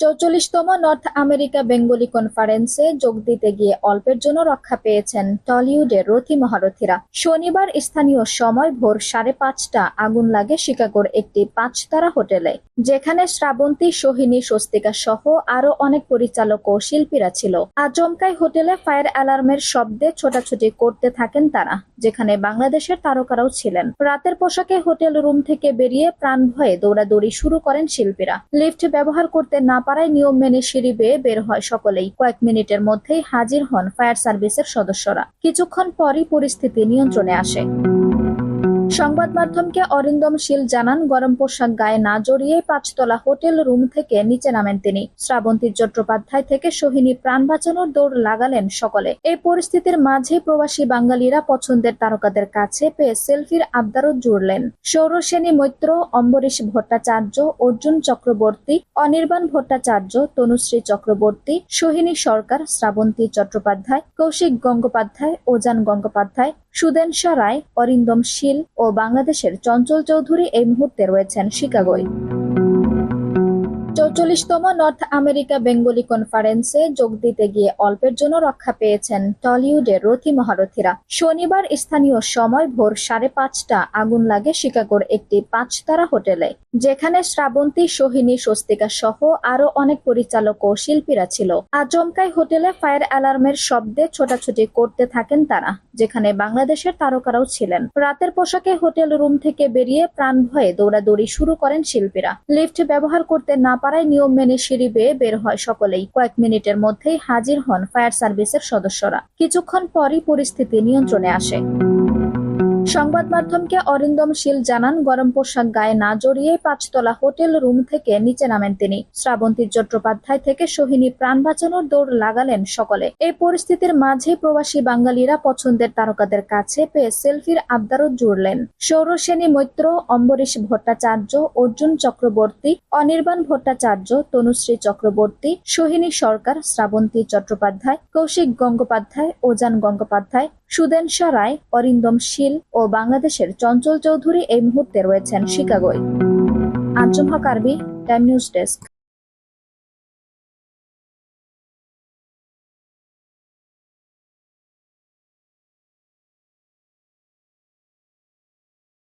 ৪৪তম north America Bengali কনফারেন্সে যোগ দিতে গিয়ে অল্পের জন্য রক্ষা পেয়েছেন টলিউডের রথী মহারথীরা। শনিবার স্থানীয় সময় ভোর ৫:৩০ আগুন লাগে শিকাগোর একটি ৫-তারা হোটেলে, যেখানে শ্রাবন্তী, সোহিনী, স্বস্তিকা সহ আরো অনেক পরিচালক ও শিল্পীরা ছিল। আচমকাই হোটেলে ফায়ার অ্যালার্মের শব্দে ছোটাছুটি করতে থাকেন তারা, যেখানে বাংলাদেশের তারকারাও ছিলেন। রাতের পোশাকে হোটেল রুম থেকে বেরিয়ে প্রাণ ভয়ে দৌড়াদৌড়ি শুরু করেন শিল্পীরা। লিফট ব্যবহার করতে না পারায় নিয়ম মেনে সিঁড়ি বেয়ে বের হয় সকলেই। কয়েক মিনিটের মধ্যেই হাজির হন ফায়ার সার্ভিসের সদস্যরা। কিছুক্ষণ পরই পরিস্থিতি নিয়ন্ত্রণে আসে। সংবাদ মাধ্যমকে অরিন্দম শীল জানান, গরম পোশাক গায়ে না জড়িয়ে ৫-তলা হোটেল রুম থেকে নিচে নামেন তিনি। শ্রাবন্তী চট্টোপাধ্যায় থেকে সোহিনী প্রাণ বাঁচানোর দৌড় লাগালেন সকলে। এই পরিস্থিতির মাঝে প্রবাসী বাঙালিরা পছন্দের তারকাদের কাছে পেয়ে সেলফির আবদারও জুড়লেন। সৌরসেনী মৈত্র, অম্বরীশ ভট্টাচার্য, অর্জুন চক্রবর্তী, অনির্বাণ ভট্টাচার্য, তনুশ্রী চক্রবর্তী, সোহিনী সরকার, শ্রাবন্তী চট্টোপাধ্যায়, কৌশিক গঙ্গোপাধ্যায়, ওজান গঙ্গোপাধ্যায়, সুদেনশা রায়, অরিন্দম শীল ও বাংলাদেশের চঞ্চল চৌধুরী এই মুহূর্তে রয়েছেন শিকাগোয়। ৪৪তম নর্থ আমেরিকা বেঙ্গলি কনফারেন্সে যোগ দিতে গিয়ে অল্পের জন্য রক্ষা পেয়েছেন টলিউডের রথী মহারথীরা। শনিবার স্থানীয় সময় ভোর ৫:৩০ আগুন লাগে শিকাগোর একটি ৫-তারা হোটেলে, যেখানে শ্রাবন্তী, সোহিনী, স্বস্তিকা সহ আরো অনেক পরিচালক ও শিল্পীরা ছিল। আচমকাই হোটেলে ফায়ার অ্যালার্মের শব্দে ছোটাছুটি করতে থাকেন তারা, যেখানে বাংলাদেশের তারকারাও ছিলেন। রাতের পোশাকে হোটেল রুম থেকে বেরিয়ে প্রাণ ভয়ে দৌড়াদৌড়ি শুরু করেন শিল্পীরা। লিফট ব্যবহার করতে না পারায় নিয়ম মেনে সিঁড়ি বেয়ে বের হয় সকলেই। কয়েক মিনিটের মধ্যেই হাজির হন ফায়ার সার্ভিসের সদস্যরা। কিছুক্ষণ পরই পরিস্থিতি নিয়ন্ত্রণে আসে। সংবাদ মাধ্যমকে অরিন্দম শীল জানান, গরম পোশাক গায়ে না জড়িয়ে ৫-তলা হোটেল রুম থেকে নিচে নামেন তিনি। শ্রাবন্তী চট্টোপাধ্যায় থেকে সোহিনী প্রাণ বাঁচানোর দৌড় লাগালেন সকলে। এই পরিস্থিতির মাঝে প্রবাসী বাঙালিরা পছন্দের তারকাদের কাছে পেয়ে সেলফির আবদারও জুড়লেন। সৌরসেনী মৈত্র, অম্বরীশ ভট্টাচার্য, অর্জুন চক্রবর্তী, অনির্বাণ ভট্টাচার্য, তনুশ্রী চক্রবর্তী, সোহিনী সরকার, শ্রাবন্তী চট্টোপাধ্যায়, কৌশিক গঙ্গোপাধ্যায়, ওজান গঙ্গোপাধ্যায়, সুদেনশা রায়, অরিন্দম শীল ও বাংলাদেশের চঞ্চল চৌধুরী এই মুহূর্তে রয়েছেন শিকাগোয়। আঞ্জুম হক আরবি, টাইম নিউজ ডেস্ক।